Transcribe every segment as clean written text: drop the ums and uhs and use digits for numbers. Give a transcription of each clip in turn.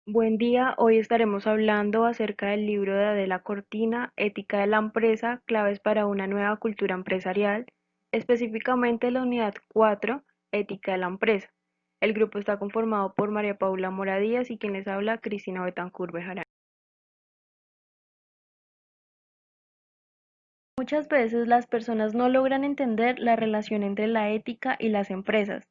Buen día, hoy estaremos hablando acerca del libro de Adela Cortina, Ética de la empresa, claves para una nueva cultura empresarial, específicamente la unidad 4, Ética de la empresa. El grupo está conformado por María Paula Mora Díaz y quien les habla, Cristina Betancur Bejarano. Muchas veces las personas no logran entender la relación entre la ética y las empresas,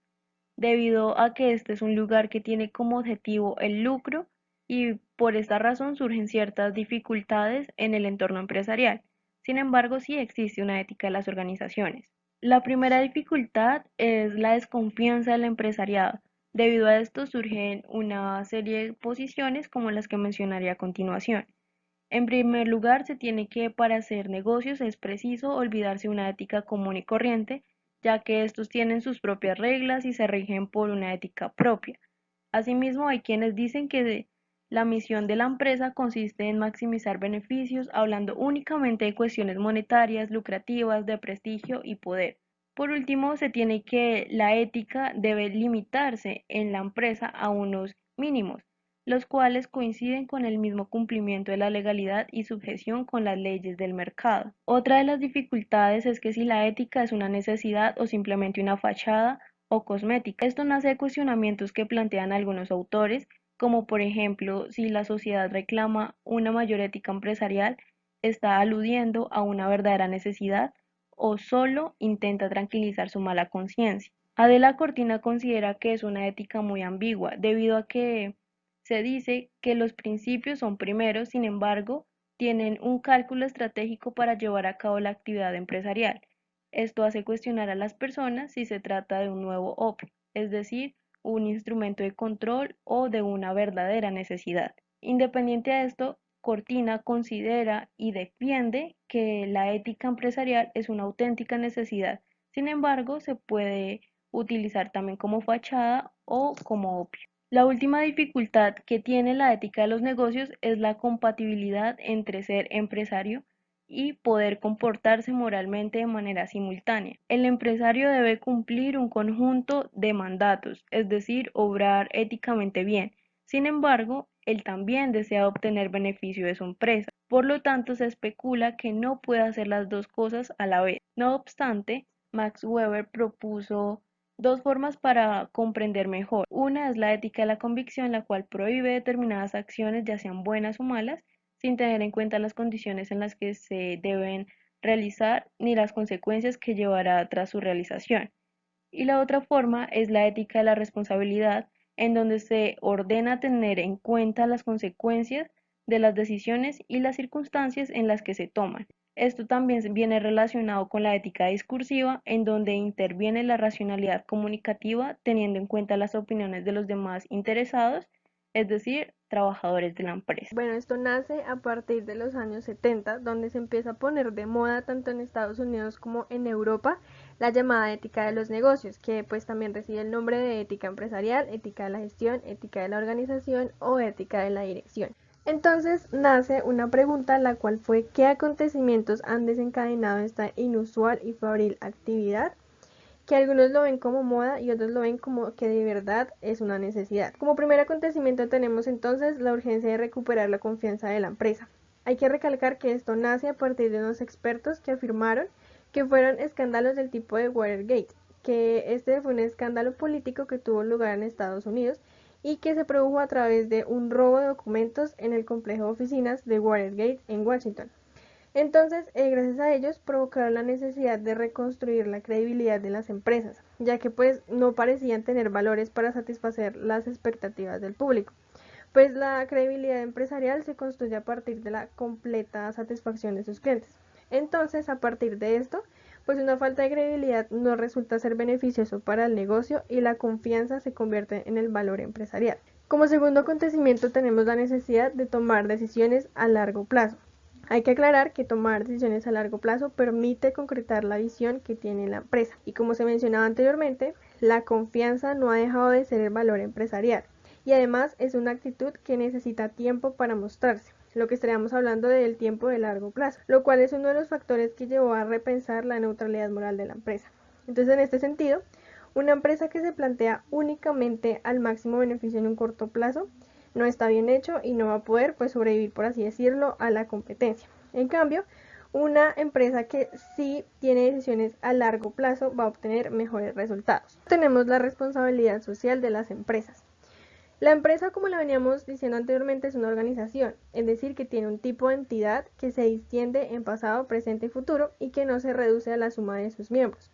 debido a que este es un lugar que tiene como objetivo el lucro y por esta razón surgen ciertas dificultades en el entorno empresarial. Sin embargo, sí existe una ética de las organizaciones. La primera dificultad es la desconfianza del empresariado. Debido a esto surgen una serie de posiciones como las que mencionaré a continuación. En primer lugar, se tiene que para hacer negocios es preciso olvidarse de una ética común y corriente, ya que estos tienen sus propias reglas y se rigen por una ética propia. Asimismo, hay quienes dicen que la misión de la empresa consiste en maximizar beneficios, hablando únicamente de cuestiones monetarias, lucrativas, de prestigio y poder. Por último, se tiene que la ética debe limitarse en la empresa a unos mínimos, los cuales coinciden con el mismo cumplimiento de la legalidad y sujeción con las leyes del mercado. Otra de las dificultades es que si la ética es una necesidad o simplemente una fachada o cosmética. Esto nace de cuestionamientos que plantean algunos autores, como por ejemplo, si la sociedad reclama una mayor ética empresarial, está aludiendo a una verdadera necesidad o solo intenta tranquilizar su mala conciencia. Adela Cortina considera que es una ética muy ambigua, debido a que se dice que los principios son primeros, sin embargo, tienen un cálculo estratégico para llevar a cabo la actividad empresarial. Esto hace cuestionar a las personas si se trata de un nuevo OP, es decir, un instrumento de control o de una verdadera necesidad. Independiente de esto, Cortina considera y defiende que la ética empresarial es una auténtica necesidad. Sin embargo, se puede utilizar también como fachada o como opio. La última dificultad que tiene la ética de los negocios es la compatibilidad entre ser empresario y poder comportarse moralmente de manera simultánea. El empresario debe cumplir un conjunto de mandatos, es decir, obrar éticamente bien. Sin embargo, él también desea obtener beneficio de su empresa. Por lo tanto, se especula que no puede hacer las dos cosas a la vez. No obstante, Max Weber propuso dos formas para comprender mejor. Una es la ética de la convicción, la cual prohíbe determinadas acciones, ya sean buenas o malas, sin tener en cuenta las condiciones en las que se deben realizar ni las consecuencias que llevará tras su realización. Y la otra forma es la ética de la responsabilidad, en donde se ordena tener en cuenta las consecuencias de las decisiones y las circunstancias en las que se toman. Esto también viene relacionado con la ética discursiva, en donde interviene la racionalidad comunicativa teniendo en cuenta las opiniones de los demás interesados, es decir, trabajadores de la empresa. Bueno, esto nace a partir de los años 70, donde se empieza a poner de moda tanto en Estados Unidos como en Europa la llamada ética de los negocios, que pues también recibe el nombre de ética empresarial, ética de la gestión, ética de la organización o ética de la dirección. Entonces nace una pregunta, la cual fue: ¿qué acontecimientos han desencadenado esta inusual y fabril actividad? Que algunos lo ven como moda y otros lo ven como que de verdad es una necesidad. Como primer acontecimiento tenemos entonces la urgencia de recuperar la confianza de la empresa. Hay que recalcar que esto nace a partir de unos expertos que afirmaron que fueron escándalos del tipo de Watergate, que este fue un escándalo político que tuvo lugar en Estados Unidos y que se produjo a través de un robo de documentos en el complejo de oficinas de Watergate en Washington. Entonces, gracias a ellos provocaron la necesidad de reconstruir la credibilidad de las empresas, ya que pues no parecían tener valores para satisfacer las expectativas del público. Pues la credibilidad empresarial se construye a partir de la completa satisfacción de sus clientes. Entonces, a partir de esto, pues una falta de credibilidad no resulta ser beneficioso para el negocio y la confianza se convierte en el valor empresarial. Como segundo acontecimiento tenemos la necesidad de tomar decisiones a largo plazo. Hay que aclarar que tomar decisiones a largo plazo permite concretar la visión que tiene la empresa. Y como se mencionaba anteriormente, la confianza no ha dejado de ser el valor empresarial. Y además es una actitud que necesita tiempo para mostrarse, lo que estaríamos hablando del tiempo de largo plazo, lo cual es uno de los factores que llevó a repensar la neutralidad moral de la empresa. Entonces, en este sentido, una empresa que se plantea únicamente al máximo beneficio en un corto plazo no está bien hecho y no va a poder pues sobrevivir, por así decirlo, a la competencia. En cambio, una empresa que sí tiene decisiones a largo plazo va a obtener mejores resultados. Tenemos la responsabilidad social de las empresas. La empresa, como la veníamos diciendo anteriormente, es una organización, es decir, que tiene un tipo de entidad que se extiende en pasado, presente y futuro y que no se reduce a la suma de sus miembros.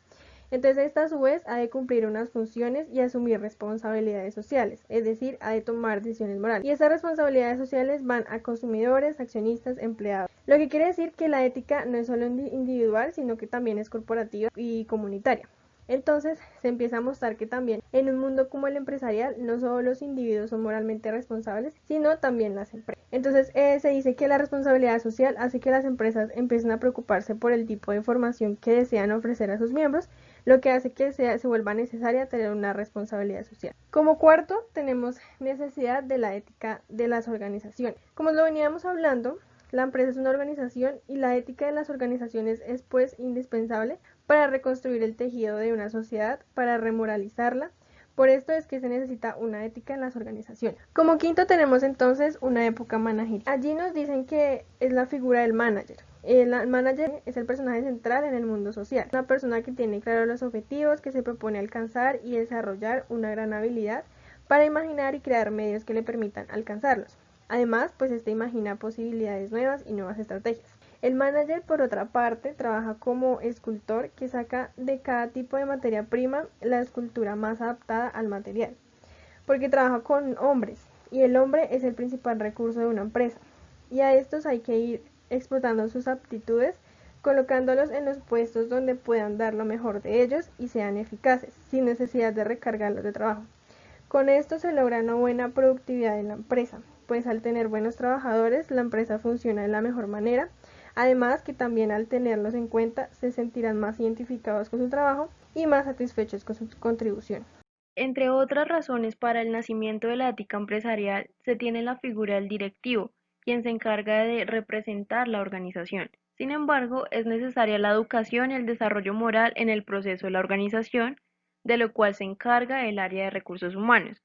Entonces, esta a su vez ha de cumplir unas funciones y asumir responsabilidades sociales, es decir, ha de tomar decisiones morales. Y esas responsabilidades sociales van a consumidores, accionistas, empleados. Lo que quiere decir que la ética no es solo individual, sino que también es corporativa y comunitaria. Entonces se empieza a mostrar que también en un mundo como el empresarial no solo los individuos son moralmente responsables, sino también las empresas. Entonces se dice que la responsabilidad social hace que las empresas empiecen a preocuparse por el tipo de información que desean ofrecer a sus miembros, lo que hace que se vuelva necesaria tener una responsabilidad social. Como cuarto, tenemos necesidad de la ética de las organizaciones. Como lo veníamos hablando, la empresa es una organización y la ética de las organizaciones es pues indispensable para reconstruir el tejido de una sociedad, para remoralizarla. Por esto es que se necesita una ética en las organizaciones. Como quinto tenemos entonces una época managerial. Allí nos dicen que es la figura del manager. El manager es el personaje central en el mundo social, una persona que tiene claros los objetivos, que se propone alcanzar y desarrollar una gran habilidad para imaginar y crear medios que le permitan alcanzarlos. Además, pues este imagina posibilidades nuevas y nuevas estrategias. El manager, por otra parte, trabaja como escultor que saca de cada tipo de materia prima la escultura más adaptada al material, porque trabaja con hombres y el hombre es el principal recurso de una empresa y a estos hay que ir explotando sus aptitudes, colocándolos en los puestos donde puedan dar lo mejor de ellos y sean eficaces, sin necesidad de recargarlos de trabajo. Con esto se logra una buena productividad en la empresa, pues al tener buenos trabajadores la empresa funciona de la mejor manera. Además que también al tenerlos en cuenta se sentirán más identificados con su trabajo y más satisfechos con su contribución. Entre otras razones para el nacimiento de la ética empresarial, se tiene la figura del directivo, quien se encarga de representar la organización. Sin embargo, es necesaria la educación y el desarrollo moral en el proceso de la organización, de lo cual se encarga el área de recursos humanos.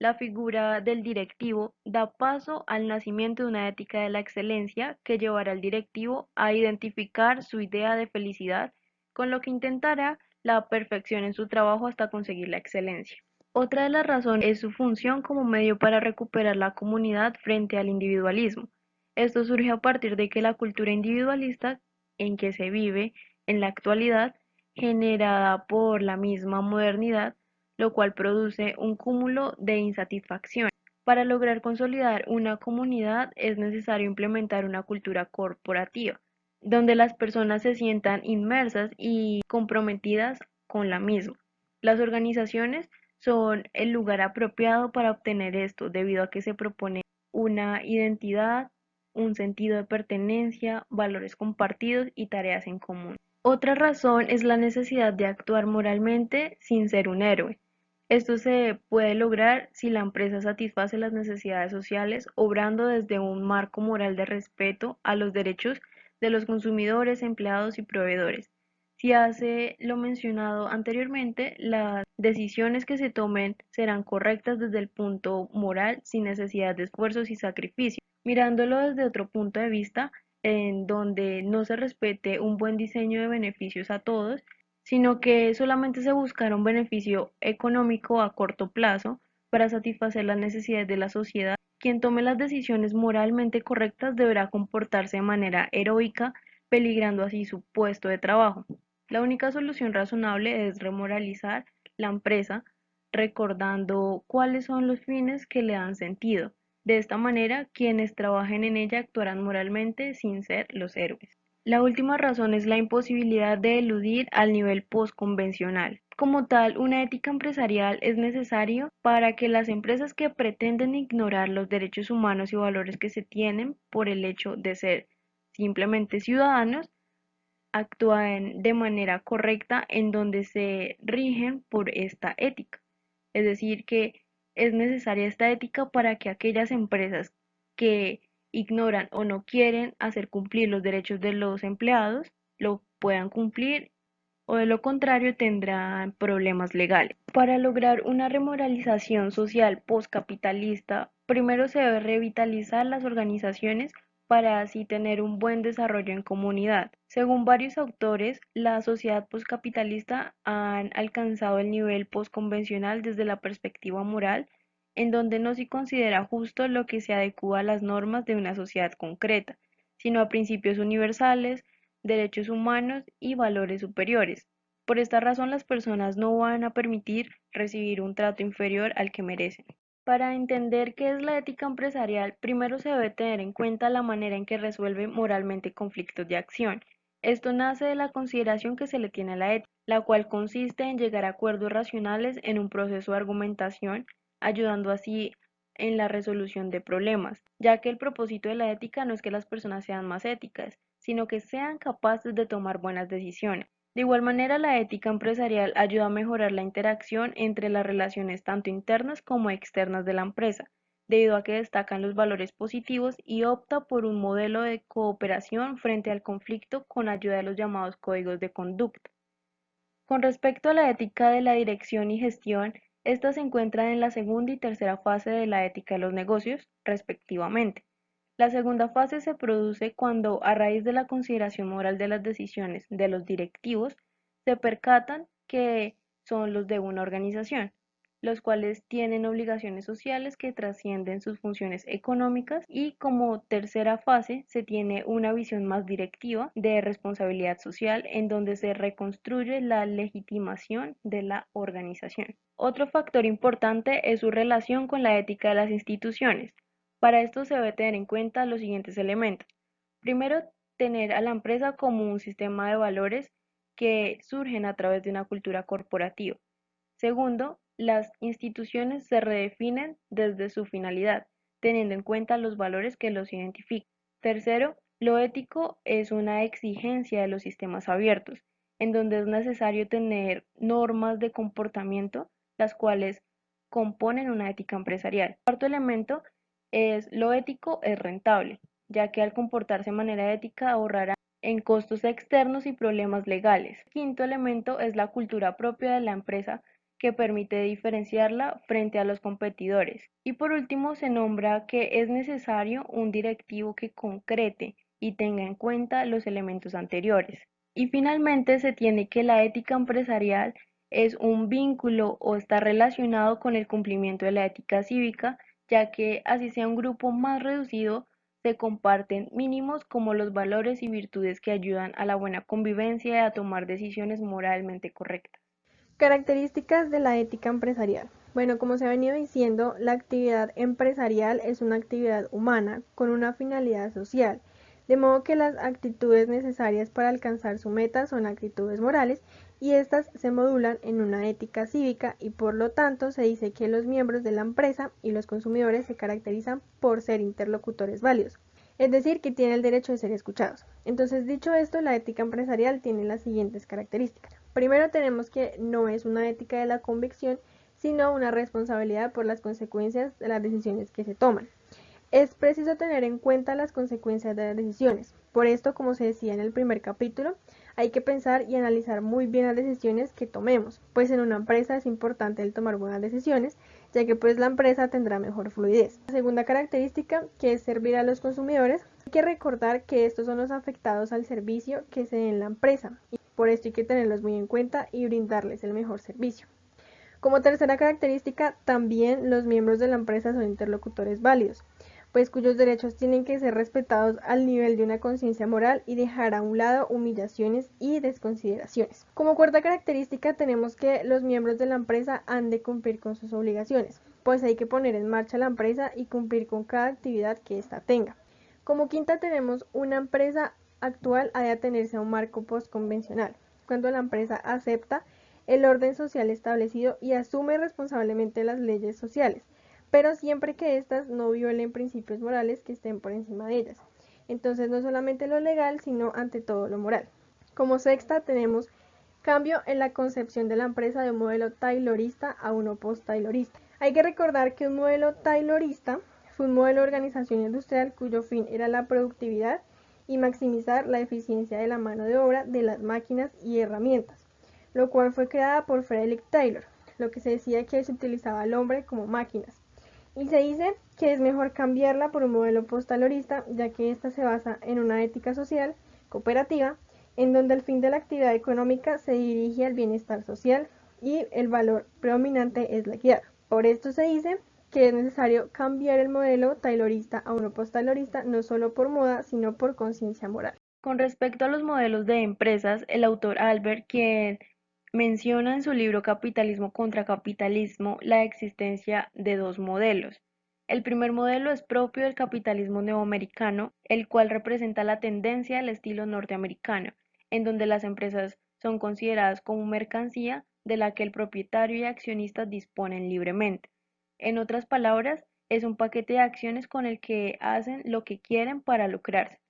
La figura del directivo da paso al nacimiento de una ética de la excelencia que llevará al directivo a identificar su idea de felicidad, con lo que intentará la perfección en su trabajo hasta conseguir la excelencia. Otra de las razones es su función como medio para recuperar la comunidad frente al individualismo. Esto surge a partir de que la cultura individualista en que se vive en la actualidad, generada por la misma modernidad, lo cual produce un cúmulo de insatisfacción. Para lograr consolidar una comunidad es necesario implementar una cultura corporativa, donde las personas se sientan inmersas y comprometidas con la misma. Las organizaciones son el lugar apropiado para obtener esto, debido a que se propone una identidad, un sentido de pertenencia, valores compartidos y tareas en común. Otra razón es la necesidad de actuar moralmente sin ser un héroe. Esto se puede lograr si la empresa satisface las necesidades sociales, obrando desde un marco moral de respeto a los derechos de los consumidores, empleados y proveedores. Si hace lo mencionado anteriormente, las decisiones que se tomen serán correctas desde el punto moral sin necesidad de esfuerzos y sacrificios. Mirándolo desde otro punto de vista, en donde no se respete un buen diseño de beneficios a todos, sino que solamente se buscará un beneficio económico a corto plazo para satisfacer las necesidades de la sociedad. Quien tome las decisiones moralmente correctas deberá comportarse de manera heroica, peligrando así su puesto de trabajo. La única solución razonable es remoralizar la empresa, recordando cuáles son los fines que le dan sentido. De esta manera, quienes trabajen en ella actuarán moralmente sin ser los héroes. La última razón es la imposibilidad de eludir al nivel postconvencional. Como tal, una ética empresarial es necesario para que las empresas que pretenden ignorar los derechos humanos y valores que se tienen por el hecho de ser simplemente ciudadanos actúen de manera correcta en donde se rigen por esta ética. Es decir, que es necesaria esta ética para que aquellas empresas que ignoran o no quieren hacer cumplir los derechos de los empleados lo puedan cumplir o de lo contrario tendrán problemas legales. Para lograr una remoralización social postcapitalista Primero se debe revitalizar las organizaciones para así tener un buen desarrollo en comunidad. Según varios autores, la sociedad postcapitalista han alcanzado el nivel postconvencional desde la perspectiva moral, en donde no se considera justo lo que se adecúa a las normas de una sociedad concreta, sino a principios universales, derechos humanos y valores superiores. Por esta razón, las personas no van a permitir recibir un trato inferior al que merecen. Para entender qué es la ética empresarial, primero se debe tener en cuenta la manera en que resuelve moralmente conflictos de acción. Esto nace de la consideración que se le tiene a la ética, la cual consiste en llegar a acuerdos racionales en un proceso de argumentación, ayudando así en la resolución de problemas, ya que el propósito de la ética no es que las personas sean más éticas, sino que sean capaces de tomar buenas decisiones. De igual manera, la ética empresarial ayuda a mejorar la interacción entre las relaciones tanto internas como externas de la empresa, debido a que destacan los valores positivos y opta por un modelo de cooperación frente al conflicto con ayuda de los llamados códigos de conducta. Con respecto a la ética de la dirección y gestión, estas se encuentran en la segunda y tercera fase de la ética de los negocios, respectivamente. La segunda fase se produce cuando, a raíz de la consideración moral de las decisiones de los directivos, se percatan que son los de una organización, los cuales tienen obligaciones sociales que trascienden sus funciones económicas y como tercera fase se tiene una visión más directiva de responsabilidad social en donde se reconstruye la legitimación de la organización. Otro factor importante es su relación con la ética de las instituciones. Para esto se debe tener en cuenta los siguientes elementos. Primero, tener a la empresa como un sistema de valores que surgen a través de una cultura corporativa. Segundo, las instituciones se redefinen desde su finalidad, teniendo en cuenta los valores que los identifican. Tercero, lo ético es una exigencia de los sistemas abiertos, en donde es necesario tener normas de comportamiento, las cuales componen una ética empresarial. Cuarto elemento es lo ético es rentable, ya que al comportarse de manera ética ahorrará en costos externos y problemas legales. Quinto elemento es la cultura propia de la empresa que permite diferenciarla frente a los competidores. Y por último, se nombra que es necesario un directivo que concrete y tenga en cuenta los elementos anteriores. Y finalmente, se tiene que la ética empresarial es un vínculo o está relacionado con el cumplimiento de la ética cívica, ya que así sea un grupo más reducido, se comparten mínimos como los valores y virtudes que ayudan a la buena convivencia y a tomar decisiones moralmente correctas. Características de la ética empresarial. Bueno, como se ha venido diciendo, la actividad empresarial es una actividad humana con una finalidad social, de modo que las actitudes necesarias para alcanzar su meta son actitudes morales y estas se modulan en una ética cívica y por lo tanto se dice que los miembros de la empresa y los consumidores se caracterizan por ser interlocutores válidos, es decir, que tienen el derecho de ser escuchados. Entonces, dicho esto, la ética empresarial tiene las siguientes características. Primero tenemos que no es una ética de la convicción, sino una responsabilidad por las consecuencias de las decisiones que se toman. Es preciso tener en cuenta las consecuencias de las decisiones. Por esto, como se decía en el primer capítulo, hay que pensar y analizar muy bien las decisiones que tomemos, pues en una empresa es importante el tomar buenas decisiones, ya que pues la empresa tendrá mejor fluidez. La segunda característica, que es servir a los consumidores, hay que recordar que estos son los afectados al servicio que se dé en la empresa, y por esto hay que tenerlos muy en cuenta y brindarles el mejor servicio. Como tercera característica, también los miembros de la empresa son interlocutores válidos, pues cuyos derechos tienen que ser respetados al nivel de una conciencia moral y dejar a un lado humillaciones y desconsideraciones. Como cuarta característica tenemos que los miembros de la empresa han de cumplir con sus obligaciones, pues hay que poner en marcha la empresa y cumplir con cada actividad que ésta tenga. Como quinta tenemos una empresa actual ha de atenerse a un marco postconvencional, cuando la empresa acepta el orden social establecido y asume responsablemente las leyes sociales, pero siempre que éstas no violen principios morales que estén por encima de ellas. Entonces no solamente lo legal, sino ante todo lo moral. Como sexta tenemos cambio en la concepción de la empresa de un modelo taylorista a uno post-taylorista. Hay que recordar que un modelo taylorista fue un modelo de organización industrial cuyo fin era la productividad y maximizar la eficiencia de la mano de obra de las máquinas y herramientas, lo cual fue creada por Frederick Taylor, lo que se decía que se utilizaba al hombre como máquinas. Y se dice que es mejor cambiarla por un modelo postalorista, ya que ésta se basa en una ética social, cooperativa, en donde el fin de la actividad económica se dirige al bienestar social y el valor predominante es la equidad. Por esto se dice que es necesario cambiar el modelo taylorista a uno post-taylorista, no solo por moda, sino por conciencia moral. Con respecto a los modelos de empresas, el autor Albert, quien menciona en su libro Capitalismo contra Capitalismo la existencia de dos modelos. El primer modelo es propio del capitalismo neoamericano, el cual representa la tendencia al estilo norteamericano, en donde las empresas son consideradas como mercancía de la que el propietario y accionistas disponen libremente. En otras palabras, es un paquete de acciones con el que hacen lo que quieren para lucrarse.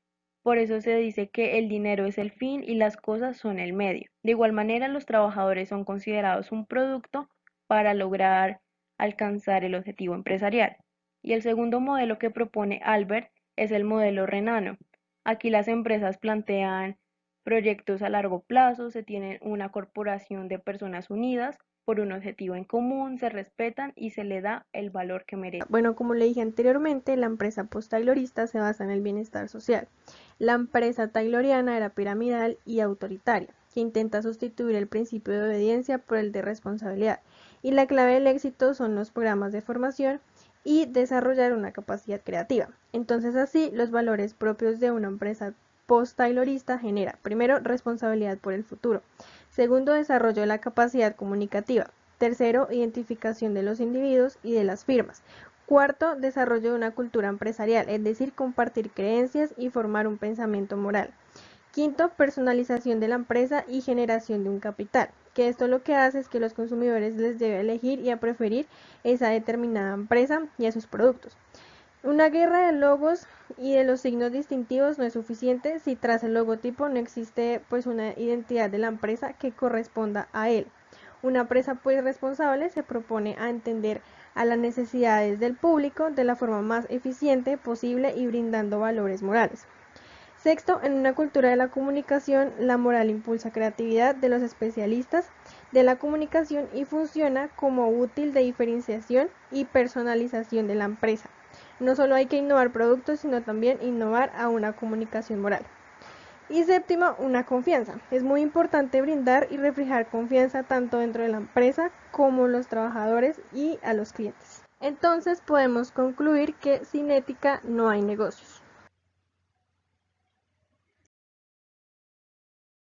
Por eso se dice que el dinero es el fin y las cosas son el medio. De igual manera, los trabajadores son considerados un producto para lograr alcanzar el objetivo empresarial. Y el segundo modelo que propone Albert es el modelo renano. Aquí las empresas plantean proyectos a largo plazo, se tiene una corporación de personas unidas por un objetivo en común, se respetan y se le da el valor que merecen. Bueno, como le dije anteriormente, la empresa post-taylorista se basa en el bienestar social. La empresa tayloriana era piramidal y autoritaria, que intenta sustituir el principio de obediencia por el de responsabilidad. Y la clave del éxito son los programas de formación y desarrollar una capacidad creativa. Entonces así, los valores propios de una empresa post-taylorista genera, primero, responsabilidad por el futuro. Segundo, desarrollo de la capacidad comunicativa. Tercero, identificación de los individuos y de las firmas. Cuarto, desarrollo de una cultura empresarial, es decir, compartir creencias y formar un pensamiento moral. Quinto, personalización de la empresa y generación de un capital, que esto lo que hace es que los consumidores les debe elegir y a preferir esa determinada empresa y a sus productos. Una guerra de logos y de los signos distintivos no es suficiente si tras el logotipo no existe pues una identidad de la empresa que corresponda a él. Una empresa pues responsable se propone a entender a las necesidades del público de la forma más eficiente posible y brindando valores morales. Sexto, en una cultura de la comunicación, la moral impulsa creatividad de los especialistas de la comunicación y funciona como útil de diferenciación y personalización de la empresa. No solo hay que innovar productos, sino también innovar a una comunicación moral. Y séptimo, una confianza. Es muy importante brindar y reflejar confianza tanto dentro de la empresa como los trabajadores y a los clientes. Entonces podemos concluir que sin ética no hay negocios.